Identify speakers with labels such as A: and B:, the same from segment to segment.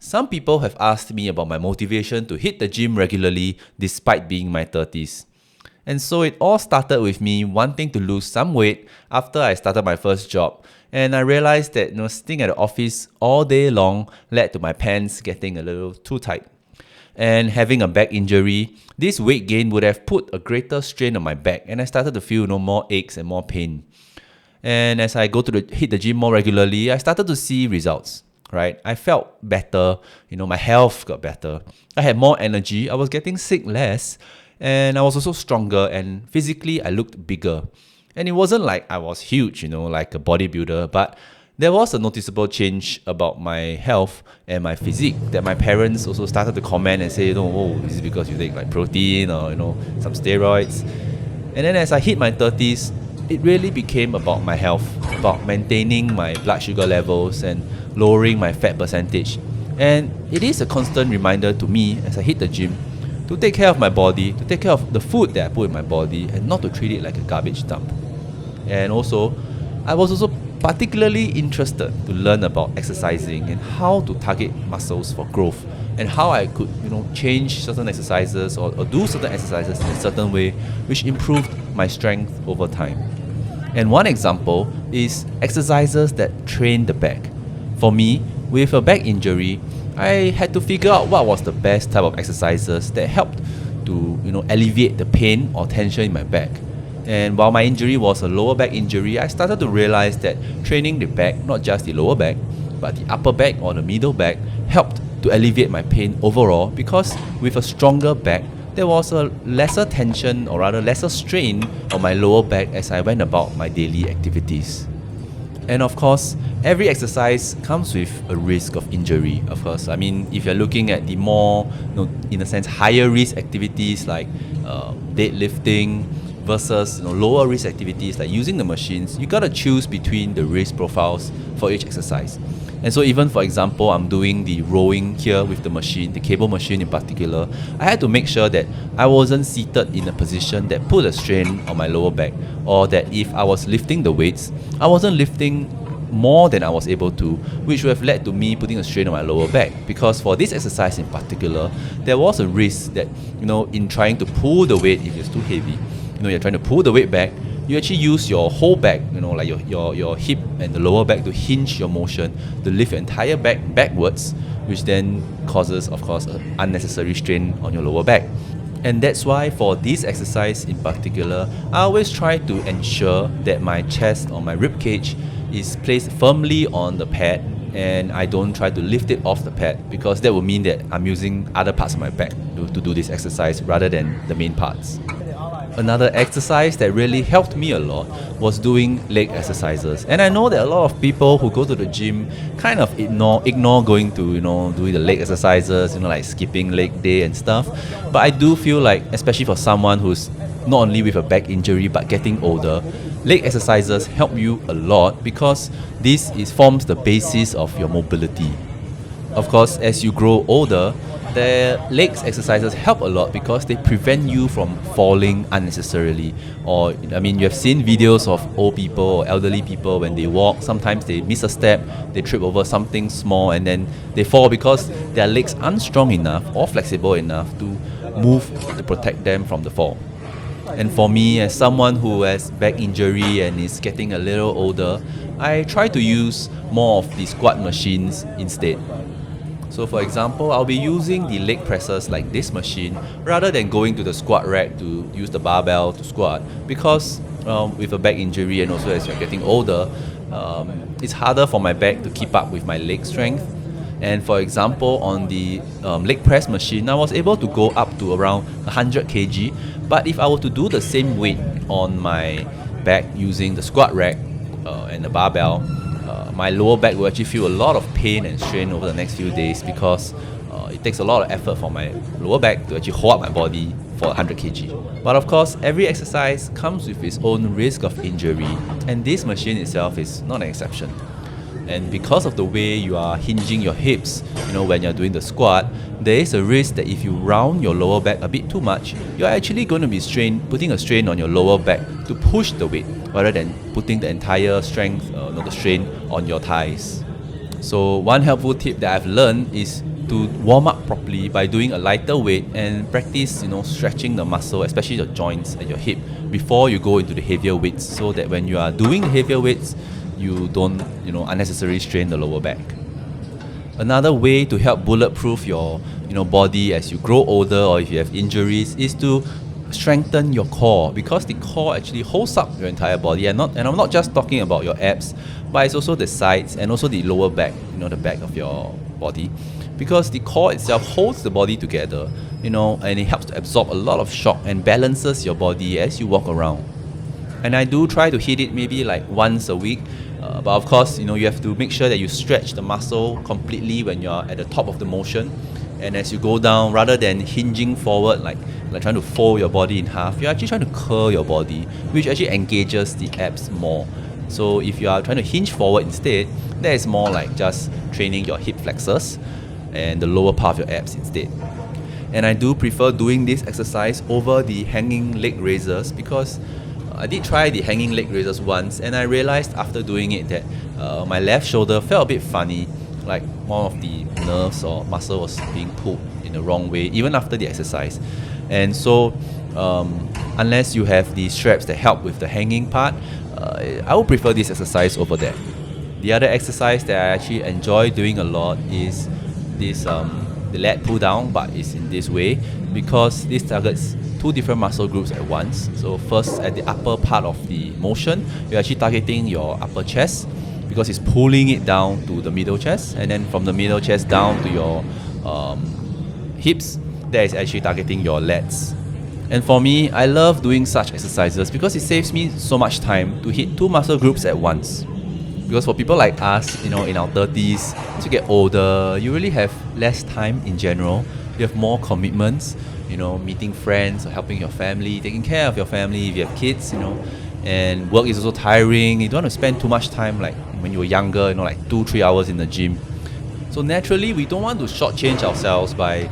A: Some people have asked me about my motivation to hit the gym regularly despite being in my 30s. And so it all started with me wanting to lose some weight after I started my first job. And I realized that sitting at the office all day long led to my pants getting a little too tight. And having a back injury, this weight gain would have put a greater strain on my back, and I started to feel more aches and more pain. And as I hit the gym more regularly, I started to see results. Right, I felt better. My health got better. I had more energy. I was getting sick less, and I was also stronger. And physically, I looked bigger. And it wasn't like I was huge, like a bodybuilder, but there was a noticeable change about my health and my physique that my parents also started to comment and say, oh, is it because you take like protein or some steroids? And then as I hit my 30s, it really became about my health, about maintaining my blood sugar levels and lowering my fat percentage. And it is a constant reminder to me as I hit the gym to take care of my body, to take care of the food that I put in my body, and not to treat it like a garbage dump. And also, I was also particularly interested to learn about exercising and how to target muscles for growth, and how I could change certain exercises or do certain exercises in a certain way which improved my strength over time. And one example is exercises that train the back. For me, with a back injury, I had to figure out what was the best type of exercises that helped to alleviate the pain or tension in my back. And while my injury was a lower back injury, I started to realize that training the back, not just the lower back, but the upper back or the middle back, helped to alleviate my pain overall, because with a stronger back, there was a lesser tension, or rather lesser strain on my lower back as I went about my daily activities. And of course, every exercise comes with a risk of injury, of course. I mean, if you're looking at the more, in a sense, higher risk activities like deadlifting versus lower risk activities like using the machines, you gotta choose between the risk profiles for each exercise. And so even, for example, I'm doing the rowing here with the machine, the cable machine in particular, I had to make sure that I wasn't seated in a position that put a strain on my lower back, or that if I was lifting the weights, I wasn't lifting more than I was able to, which would have led to me putting a strain on my lower back. Because for this exercise in particular, there was a risk that, in trying to pull the weight, if it's too heavy, you're trying to pull the weight back, you actually use your whole back, like your hip and the lower back to hinge your motion, to lift your entire back backwards, which then causes, of course, an unnecessary strain on your lower back. And that's why for this exercise in particular, I always try to ensure that my chest or my rib cage is placed firmly on the pad, and I don't try to lift it off the pad, because that would mean that I'm using other parts of my back to do this exercise rather than the main parts. Another exercise that really helped me a lot was doing leg exercises. And I know that a lot of people who go to the gym kind of ignore going to, doing the leg exercises, like skipping leg day and stuff. But I do feel like, especially for someone who's not only with a back injury but getting older, leg exercises help you a lot, because this forms the basis of your mobility. Of course, as you grow older, the legs exercises help a lot because they prevent you from falling unnecessarily. Or, you have seen videos of old people or elderly people when they walk. Sometimes they miss a step, they trip over something small, and then they fall because their legs aren't strong enough or flexible enough to move to protect them from the fall. And for me, as someone who has back injury and is getting a little older, I try to use more of the squat machines instead. So for example, I'll be using the leg presses like this machine rather than going to the squat rack to use the barbell to squat, because with a back injury and also as you're getting older, it's harder for my back to keep up with my leg strength. And for example, on the leg press machine, I was able to go up to around 100 kg. But if I were to do the same weight on my back using the squat rack and the barbell, my lower back will actually feel a lot of pain and strain over the next few days, because it takes a lot of effort for my lower back to actually hold up my body for 100 kg. But of course, every exercise comes with its own risk of injury, and this machine itself is not an exception. And because of the way you are hinging your hips, when you're doing the squat, there is a risk that if you round your lower back a bit too much, you're actually going to be putting a strain on your lower back to push the weight, rather than putting the entire strength, the strain on your thighs. So one helpful tip that I've learned is to warm up properly by doing a lighter weight and practice, stretching the muscle, especially the joints at your hip, before you go into the heavier weights, so that when you are doing the heavier weights, you don't, unnecessarily strain the lower back. Another way to help bulletproof your, body as you grow older or if you have injuries is to strengthen your core, because the core actually holds up your entire body, and I'm not just talking about your abs, but it's also the sides and also the lower back, the back of your body, because the core itself holds the body together, and it helps to absorb a lot of shock and balances your body as you walk around. And I do try to hit it maybe like once a week. But of course, you have to make sure that you stretch the muscle completely when you're at the top of the motion. And as you go down, rather than hinging forward, like trying to fold your body in half, you're actually trying to curl your body, which actually engages the abs more. So if you are trying to hinge forward instead, that is more like just training your hip flexors and the lower part of your abs instead. And I do prefer doing this exercise over the hanging leg raisers, because I did try the hanging leg raisers once, and I realized after doing it that my left shoulder felt a bit funny, like one of the nerves or muscle was being pulled in the wrong way, even after the exercise. And so, unless you have the straps that help with the hanging part, I would prefer this exercise over that. The other exercise that I actually enjoy doing a lot is this the lat pull down, but it's in this way, because this targets two different muscle groups at once. So first, at the upper part of the motion, you're actually targeting your upper chest, because it's pulling it down to the middle chest, and then from the middle chest down to your hips, that is actually targeting your lats. And for me, I love doing such exercises because it saves me so much time to hit two muscle groups at once. Because for people like us, in our 30s, as you get older, you really have less time in general. You have more commitments, meeting friends, or helping your family, taking care of your family if you have kids, and work is also tiring. You don't want to spend too much time like when you were younger, like 2-3 hours in the gym. So naturally, we don't want to shortchange ourselves by,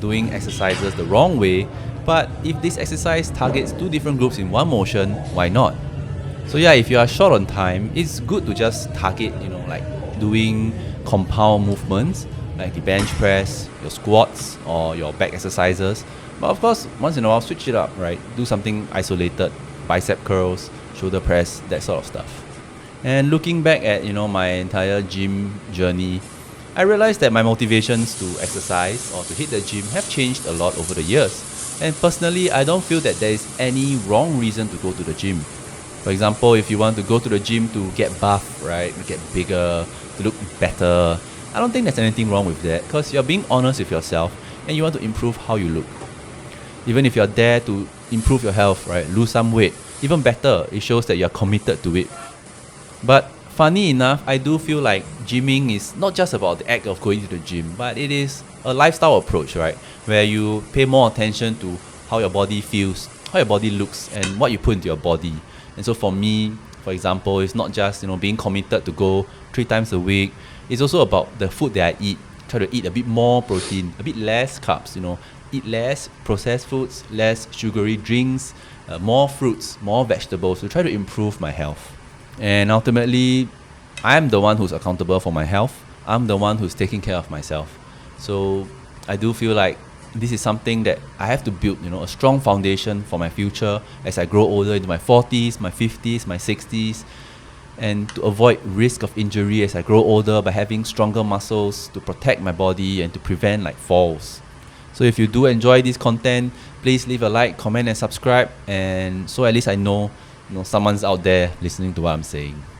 A: doing exercises the wrong way. But if this exercise targets two different groups in one motion, why not? So yeah, if you are short on time, it's good to just target, like doing compound movements, like the bench press, your squats, or your back exercises. But of course, once in a while, switch it up, right? Do something isolated, bicep curls, shoulder press, that sort of stuff. And looking back at, my entire gym journey, I realized that my motivations to exercise or to hit the gym have changed a lot over the years. And personally, I don't feel that there is any wrong reason to go to the gym. For example, if you want to go to the gym to get buff, right, to get bigger, to look better, I don't think there's anything wrong with that, because you're being honest with yourself and you want to improve how you look. Even if you're there to improve your health, right, lose some weight, even better, it shows that you're committed to it. But funny enough, I do feel like gymming is not just about the act of going to the gym, but it is a lifestyle approach, right, where you pay more attention to how your body feels, how your body looks, and what you put into your body. And so for me, for example, it's not just, being committed to go 3 times a week. It's also about the food that I eat. Try to eat a bit more protein, a bit less carbs, eat less processed foods, less sugary drinks, more fruits, more vegetables to try to improve my health. And ultimately, I'm the one who's accountable for my health. I'm the one who's taking care of myself. So I do feel like this is something that I have to build, a strong foundation for my future as I grow older into my 40s, my 50s, my 60s, and to avoid risk of injury as I grow older by having stronger muscles to protect my body and to prevent falls. So if you do enjoy this content, please leave a like, comment, and subscribe, and so at least I know, someone's out there listening to what I'm saying.